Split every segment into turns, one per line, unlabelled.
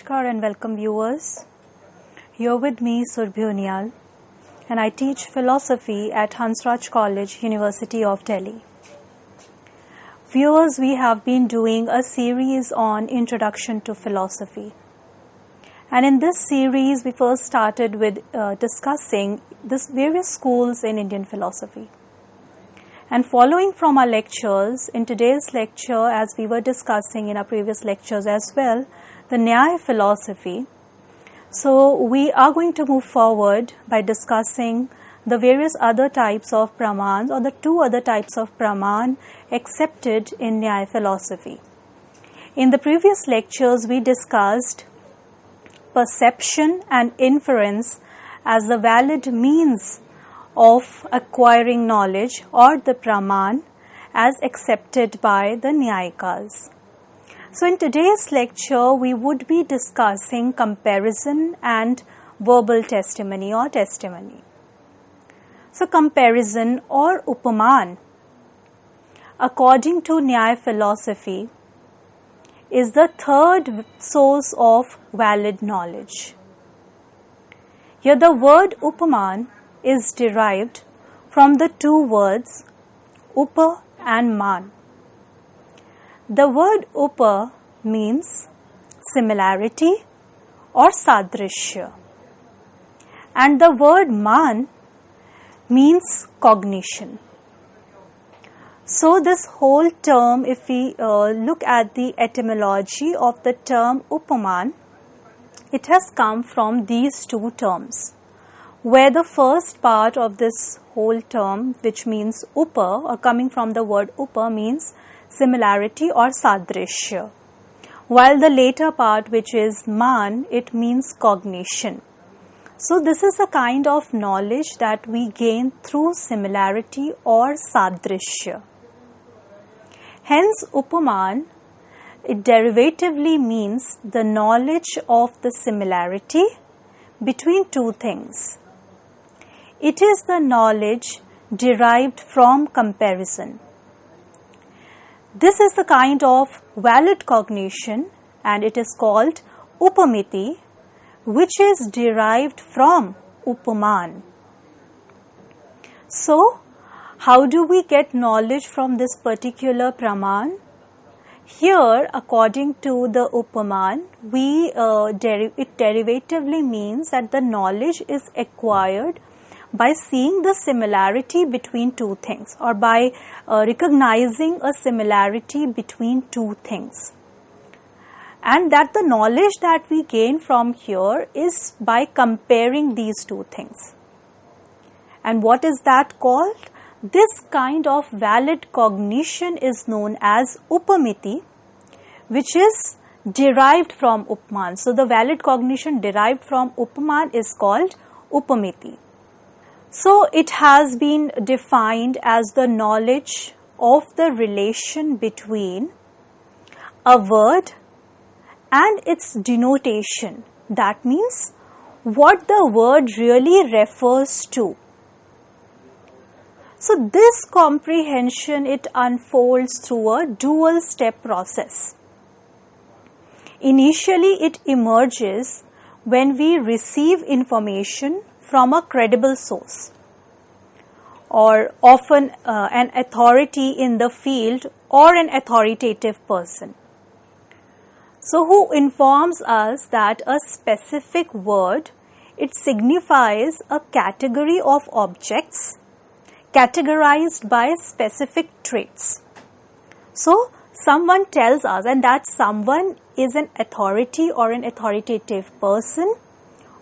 Namaskar and welcome viewers. You're with me Surbhi Unyal and I teach philosophy at Hansraj College, University of Delhi. Viewers, we have been doing a series on Introduction to Philosophy. And in this series, we first started with discussing this various schools in Indian philosophy. And following from our lectures, in today's lecture, as we were discussing in our previous lectures as well, the Nyāya Philosophy. So we are going to move forward by discussing the various other types of pramans or the two other types of praman accepted in Nyāya Philosophy. In the previous lectures, we discussed perception and inference as the valid means of acquiring knowledge or the praman as accepted by the Nyayikas. So in today's lecture, we would be discussing comparison and verbal testimony or testimony. So comparison or upaman, according to Nyāya Philosophy, is the third source of valid knowledge. Here the word upaman is derived from the two words upa and man. The word upa means similarity or sadrishya, and the word man means cognition. So this whole term, if we look at the etymology of the term upaman, it has come from these two terms, where the first part of this whole term, which means upa or coming from the word upa, means similarity or sadrishya, while the later part, which is man, it means cognition. So this is a kind of knowledge that we gain through similarity or sadrishya. Hence upaman, it derivatively means the knowledge of the similarity between two things. It is the knowledge derived from comparison. This is the kind of valid cognition and it is called upamiti, which is derived from upaman. So, how do we get knowledge from this particular praman? Here, according to the upaman, it derivatively means that the knowledge is acquired by seeing the similarity between two things or by recognizing a similarity between two things. And that the knowledge that we gain from here is by comparing these two things. And what is that called? This kind of valid cognition is known as upamiti, which is derived from upaman. So the valid cognition derived from upaman is called upamiti. So it has been defined as the knowledge of the relation between a word and its denotation. That means what the word really refers to. So this comprehension, it unfolds through a dual step process. Initially it emerges when we receive information from a credible source or often an authority in the field or an authoritative person. So who informs us that a specific word, it signifies a category of objects categorized by specific traits. So someone tells us, and that someone is an authority or an authoritative person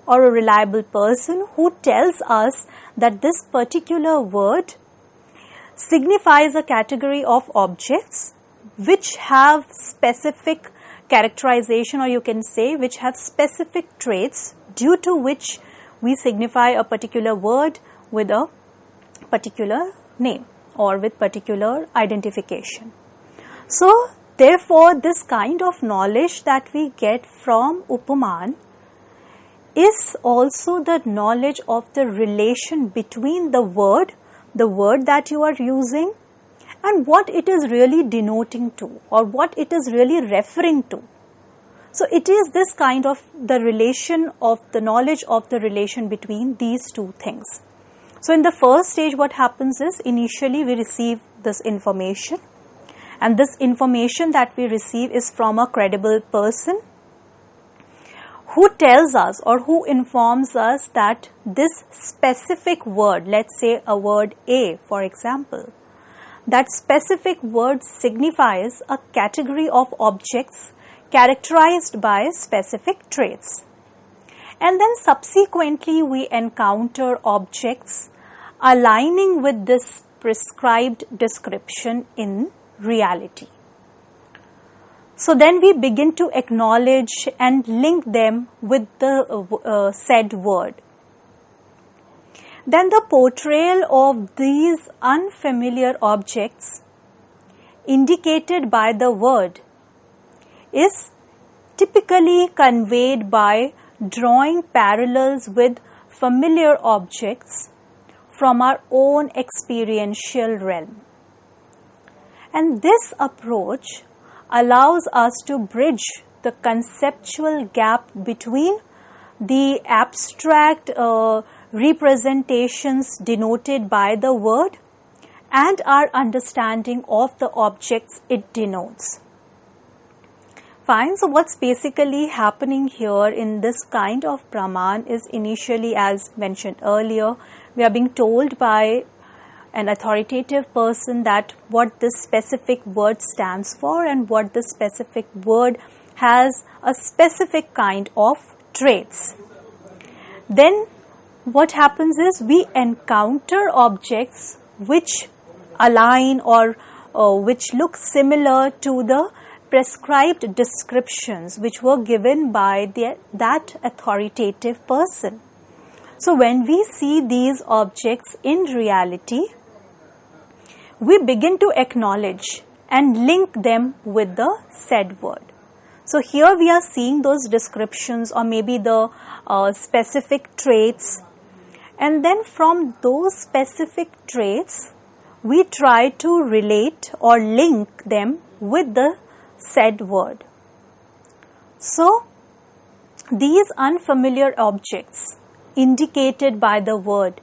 or a reliable person who tells us that this particular word signifies a category of objects which have specific characterization, or you can say which have specific traits due to which we signify a particular word with a particular name or with particular identification. So therefore this kind of knowledge that we get from upaman is also the knowledge of the relation between the word that you are using, and what it is really denoting to or what it is really referring to. So it is this kind of the relation of the knowledge of the relation between these two things. So in the first stage, what happens is initially we receive this information, and this information that we receive is from a credible person who tells us or who informs us that this specific word, let's say a word A for example, that specific word signifies a category of objects characterized by specific traits. And then subsequently we encounter objects aligning with this prescribed description in reality. So then we begin to acknowledge and link them with the said word. Then the portrayal of these unfamiliar objects indicated by the word is typically conveyed by drawing parallels with familiar objects from our own experiential realm. And this approach allows us to bridge the conceptual gap between the abstract representations denoted by the word and our understanding of the objects it denotes. Fine, so what's basically happening here in this kind of Praman is initially, as mentioned earlier, we are being told by an authoritative person that what this specific word stands for and what this specific word has a specific kind of traits. Then what happens is we encounter objects which align or which look similar to the prescribed descriptions which were given by that authoritative person. So when we see these objects in reality, we begin to acknowledge and link them with the said word. So here we are seeing those descriptions or maybe the specific traits, and then from those specific traits we try to relate or link them with the said word. So these unfamiliar objects indicated by the word,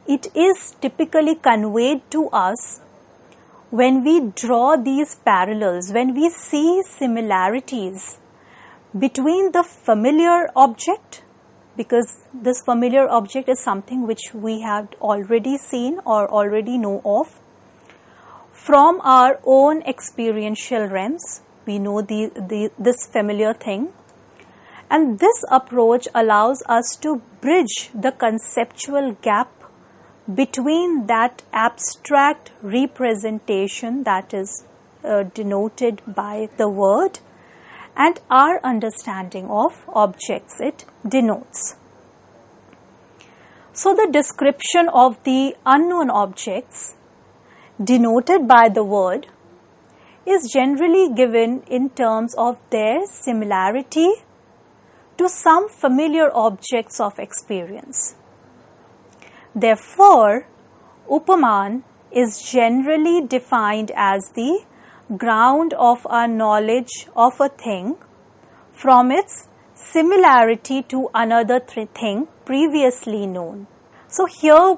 it is typically conveyed to us when we draw these parallels, when we see similarities between the familiar object, because this familiar object is something which we have already seen or already know of, from our own experiential realms. We know this familiar thing, and this approach allows us to bridge the conceptual gap between that abstract representation that is denoted by the word and our understanding of objects it denotes. So the description of the unknown objects denoted by the word is generally given in terms of their similarity to some familiar objects of experience. Therefore, upaman is generally defined as the ground of our knowledge of a thing from its similarity to another thing previously known. So here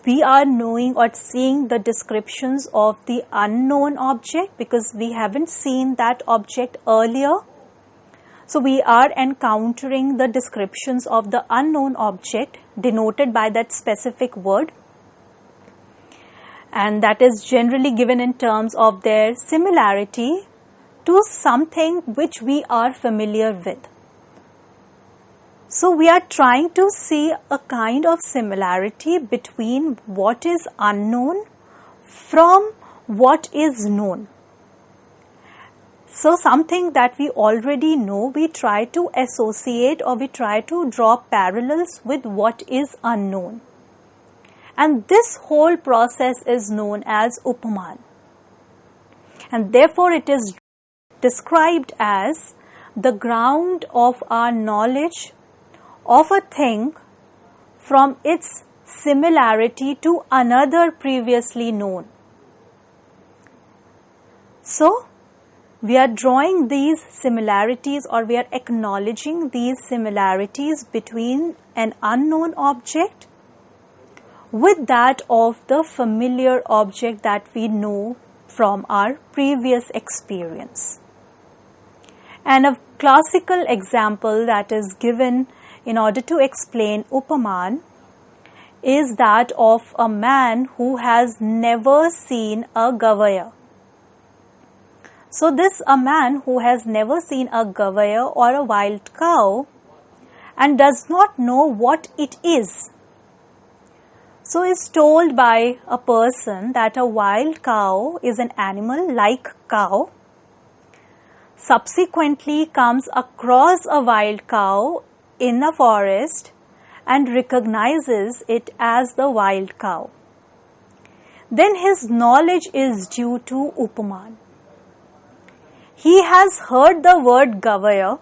we are knowing or seeing the descriptions of the unknown object because we haven't seen that object earlier. So we are encountering the descriptions of the unknown object denoted by that specific word, and that is generally given in terms of their similarity to something which we are familiar with. So we are trying to see a kind of similarity between what is unknown from what is known. So something that we already know, we try to associate or we try to draw parallels with what is unknown. And this whole process is known as upaman. And therefore it is described as the ground of our knowledge of a thing from its similarity to another previously known. So we are drawing these similarities, or we are acknowledging these similarities between an unknown object with that of the familiar object that we know from our previous experience. And a classical example that is given in order to explain upaman is that of a man who has never seen a gavaya. So this a man who has never seen a gavaya or a wild cow and does not know what it is. So is told by a person that a wild cow is an animal like cow. Subsequently comes across a wild cow in a forest and recognizes it as the wild cow. Then his knowledge is due to upaman. He has heard the word gavaya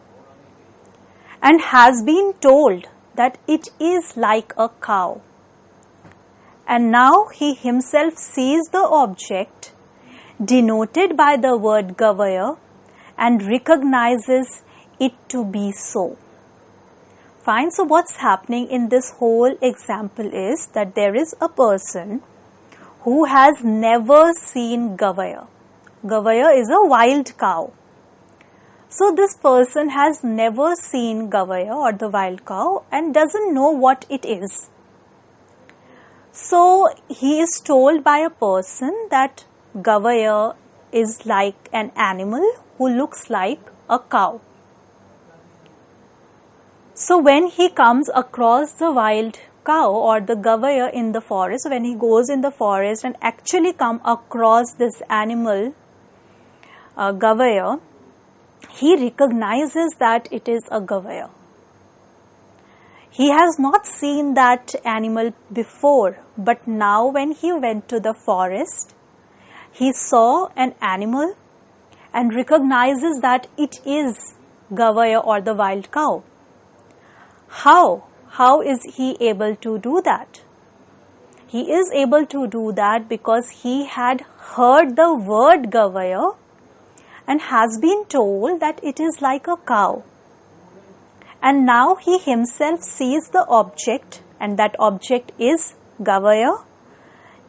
and has been told that it is like a cow. And now he himself sees the object denoted by the word gavaya and recognizes it to be so. Fine, so what's happening in this whole example is that there is a person who has never seen gavaya. Gavaya is a wild cow. So this person has never seen gavaya or the wild cow and doesn't know what it is. So he is told by a person that gavaya is like an animal who looks like a cow. So when he comes across the wild cow or the gavaya in the forest, when he goes in the forest and actually come across this animal, gavaya, he recognizes that it is a gavaya. He has not seen that animal before, but now when he went to the forest, he saw an animal and recognizes that it is gavaya or the wild cow. How? How is he able to do that? He is able to do that because he had heard the word gavaya and has been told that it is like a cow. And now he himself sees the object, and that object is gavaya,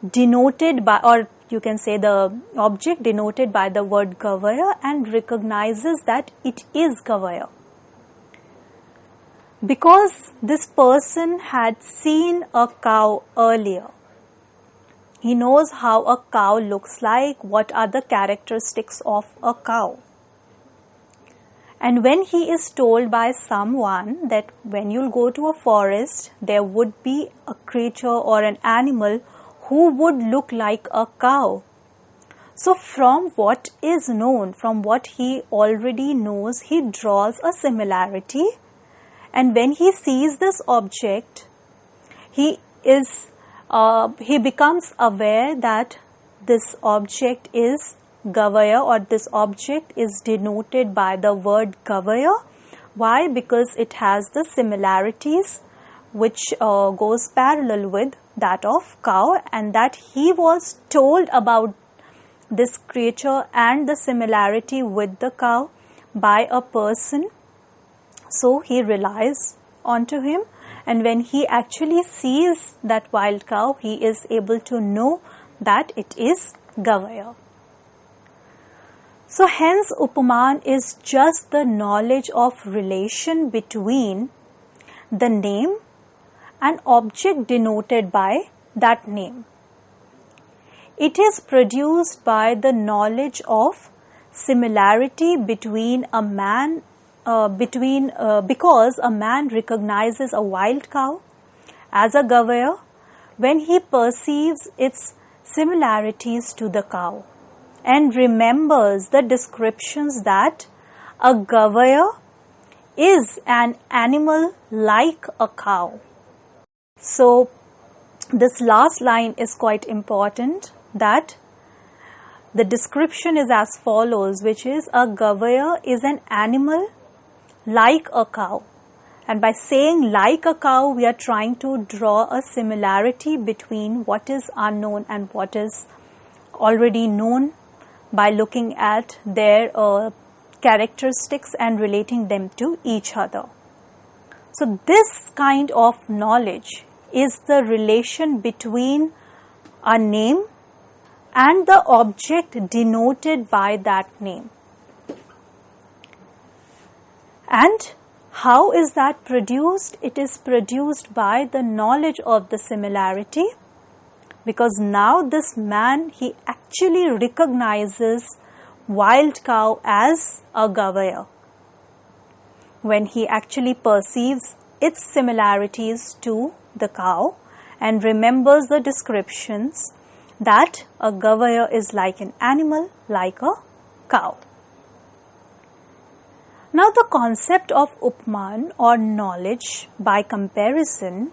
denoted by, or you can say the object denoted by the word gavaya, and recognizes that it is gavaya. Because this person had seen a cow earlier, he knows how a cow looks like, what are the characteristics of a cow. And when he is told by someone that when you'll go to a forest, there would be a creature or an animal who would look like a cow. So from what is known, from what he already knows, he draws a similarity. And when he sees this object, he becomes aware that this object is gavaya, or this object is denoted by the word gavaya. Why? Because it has the similarities which goes parallel with that of cow, and that he was told about this creature and the similarity with the cow by a person. So he relies onto him, and when he actually sees that wild cow, he is able to know that it is gavaya. So hence upaman is just the knowledge of relation between the name and object denoted by that name. It is produced by the knowledge of similarity between a man, because a man recognizes a wild cow as a gavaya when he perceives its similarities to the cow and remembers the descriptions that a gavaya is an animal like a cow. So this last line is quite important, that the description is as follows, which is a gavaya is an animal like a cow. And by saying like a cow, we are trying to draw a similarity between what is unknown and what is already known by looking at their characteristics and relating them to each other. So this kind of knowledge is the relation between a name and the object denoted by that name. And how is that produced? It is produced by the knowledge of the similarity, because now this man, he actually recognizes wild cow as a gavaya when he actually perceives its similarities to the cow and remembers the descriptions that a gavaya is like an animal, like a cow. Now the concept of upaman or knowledge by comparison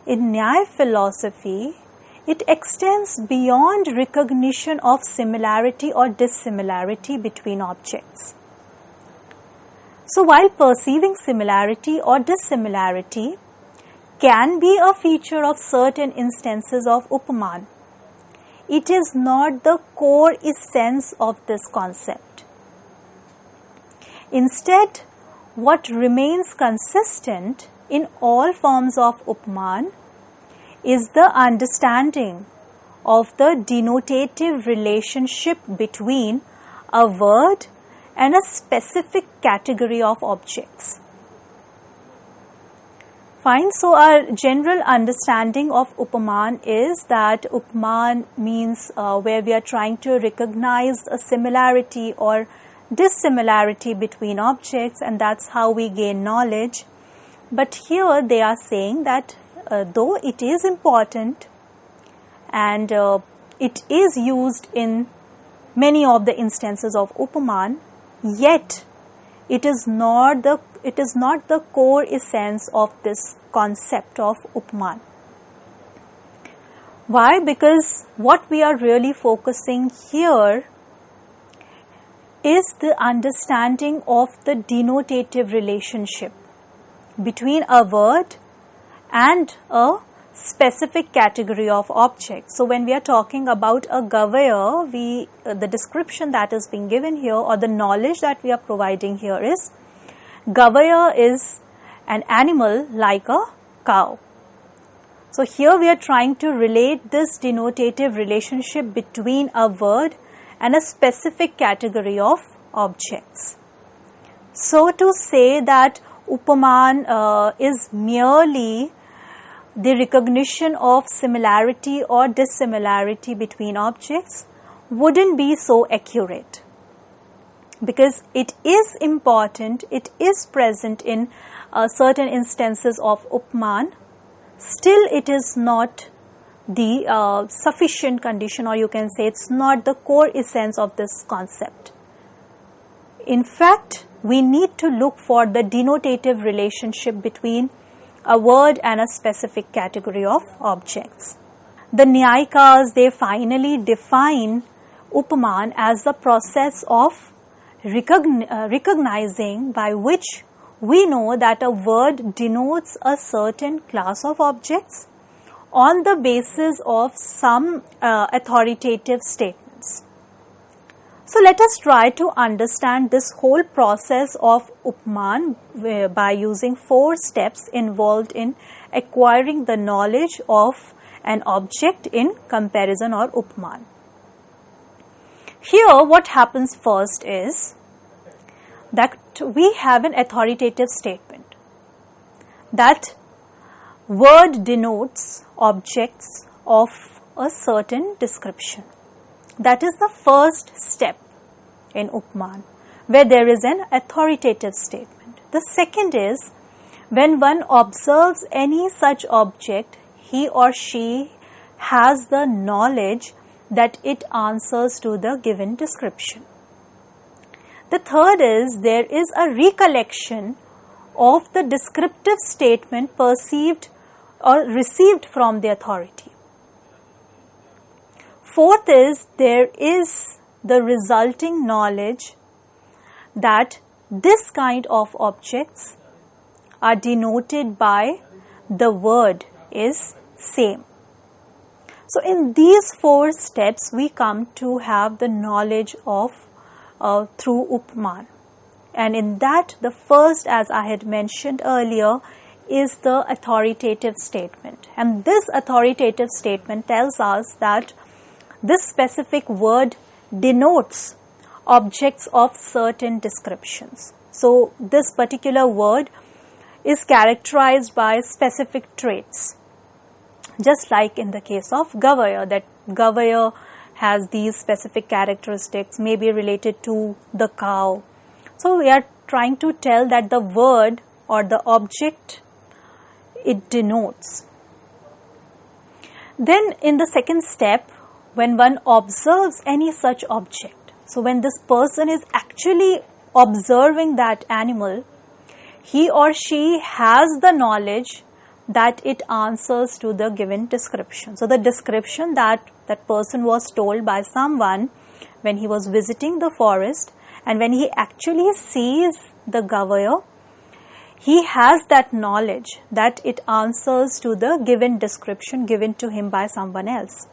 in Nyāya philosophy, it extends beyond recognition of similarity or dissimilarity between objects. So while perceiving similarity or dissimilarity can be a feature of certain instances of upaman, it is not the core essence of this concept. Instead, what remains consistent in all forms of upaman is the understanding of the denotative relationship between a word and a specific category of objects. Fine, so our general understanding of upaman is that upaman means where we are trying to recognize a similarity or dissimilarity between objects, and that's how we gain knowledge. But here they are saying that though it is important and it is used in many of the instances of upaman, yet it is not the core essence of this concept of upaman. Why? Because what we are really focusing here is the understanding of the denotative relationship between a word and a specific category of objects. So when we are talking about a gavaya, the description that is being given here, or the knowledge that we are providing here, is gavaya is an animal like a cow. So here we are trying to relate this denotative relationship between a word and a specific category of objects. So to say that upaman is merely the recognition of similarity or dissimilarity between objects wouldn't be so accurate, because it is important, it is present in certain instances of upaman. Still it is not the sufficient condition, or you can say it's not the core essence of this concept. In fact, we need to look for the denotative relationship between a word and a specific category of objects. The Nyayikas, they finally define upaman as the process of recognizing by which we know that a word denotes a certain class of objects on the basis of some authoritative statements. So let us try to understand this whole process of upaman by using 4 steps involved in acquiring the knowledge of an object in comparison or upaman. Here what happens first is that we have an authoritative statement that word denotes objects of a certain description. That is the first step in upaman, where there is an authoritative statement. The second is when one observes any such object, he or she has the knowledge that it answers to the given description. The third is there is a recollection of the descriptive statement perceived or received from the authority. Fourth is there is the resulting knowledge that this kind of objects are denoted by the word is same. So in these 4 steps, we come to have the knowledge of through upaman. And in that, the first, as I had mentioned earlier, is the authoritative statement. And this authoritative statement tells us that this specific word denotes objects of certain descriptions. So this particular word is characterized by specific traits. Just like in the case of Gavaya, that Gavaya has these specific characteristics, may be related to the cow. So we are trying to tell that the word or the object it denotes. Then in the second step, when one observes any such object, so when this person is actually observing that animal, he or she has the knowledge that it answers to the given description. So the description that that person was told by someone when he was visiting the forest, and when he actually sees the Gavaya, he has that knowledge that it answers to the given description given to him by someone else.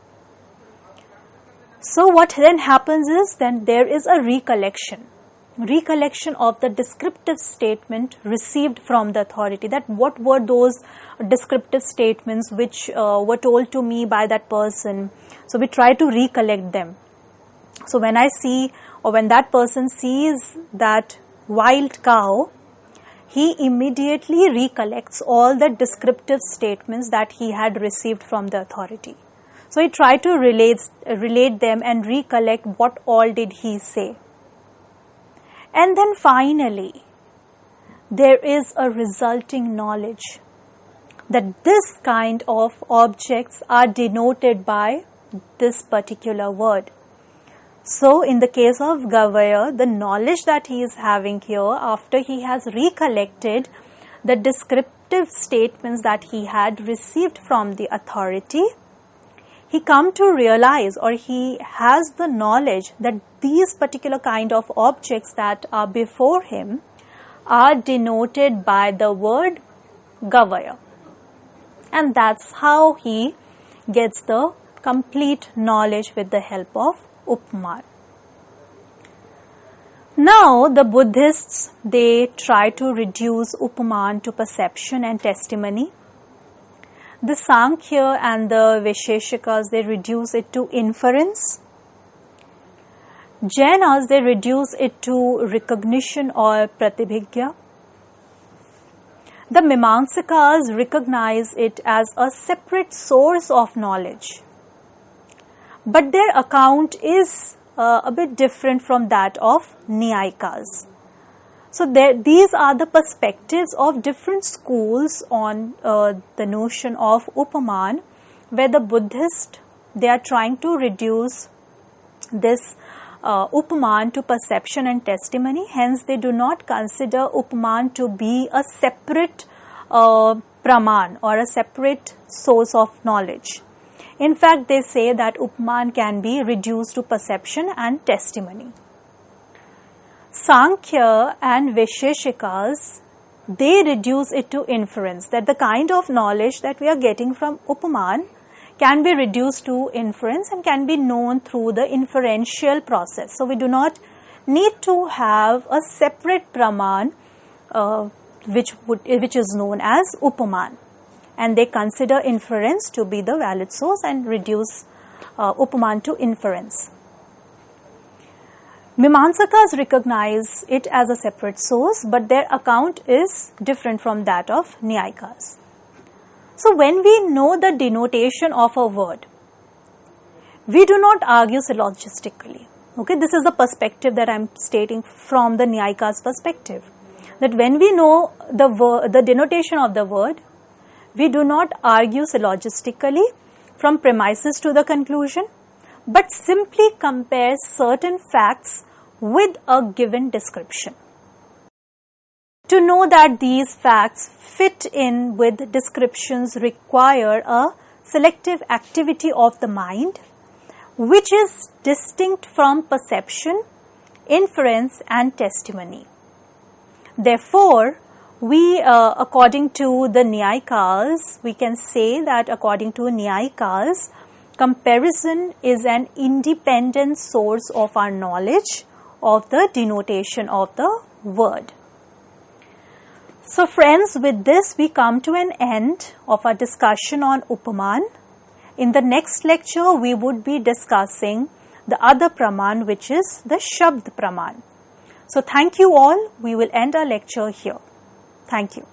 So what then happens is, then there is a recollection of the descriptive statement received from the authority, that what were those descriptive statements which were told to me by that person. So we try to recollect them. So when I see, or when that person sees that wild cow, he immediately recollects all the descriptive statements that he had received from the authority. So he tried to relate them and recollect what all did he say. And then finally, there is a resulting knowledge that this kind of objects are denoted by this particular word. So in the case of Gavaya, the knowledge that he is having here, after he has recollected the descriptive statements that he had received from the authority, he come to realize, or he has the knowledge that these particular kind of objects that are before him are denoted by the word Gavaya. And that's how he gets the complete knowledge with the help of upaman. Now the Buddhists, they try to reduce upaman to perception and testimony. The Sankhya and the Vaisheshikas, they reduce it to inference. Jainas, they reduce it to recognition or pratibhigya. The Mimamsakas recognize it as a separate source of knowledge. But their account is a bit different from that of Nyāyikas. So these are the perspectives of different schools on the notion of upaman, where the Buddhists, they are trying to reduce this upaman to perception and testimony. Hence, they do not consider upaman to be a separate praman or a separate source of knowledge. In fact, they say that upaman can be reduced to perception and testimony. Sankhya and Vaisheshikas, they reduce it to inference, that the kind of knowledge that we are getting from upaman can be reduced to inference and can be known through the inferential process. So we do not need to have a separate praman which is known as upaman. And they consider inference to be the valid source and reduce upaman to inference. Mimamsakas recognize it as a separate source, but their account is different from that of Nyāyikas. So when we know the denotation of a word, we do not argue syllogistically. Okay, this is the perspective that I am stating from the Nyāyikas perspective. That when we know the denotation of the word, we do not argue syllogistically from premises to the conclusion, but simply compare certain facts with a given description. To know that these facts fit in with descriptions require a selective activity of the mind, which is distinct from perception, inference and testimony. Therefore, we, according to the Nyāyikas, we can say that according to Nyāyikas, Comparison is an independent source of our knowledge of the denotation of the word. So friends, with this we come to an end of our discussion on upaman. In the next lecture, we would be discussing the other praman, which is the Shabd praman. So thank you all. We will end our lecture here. Thank you.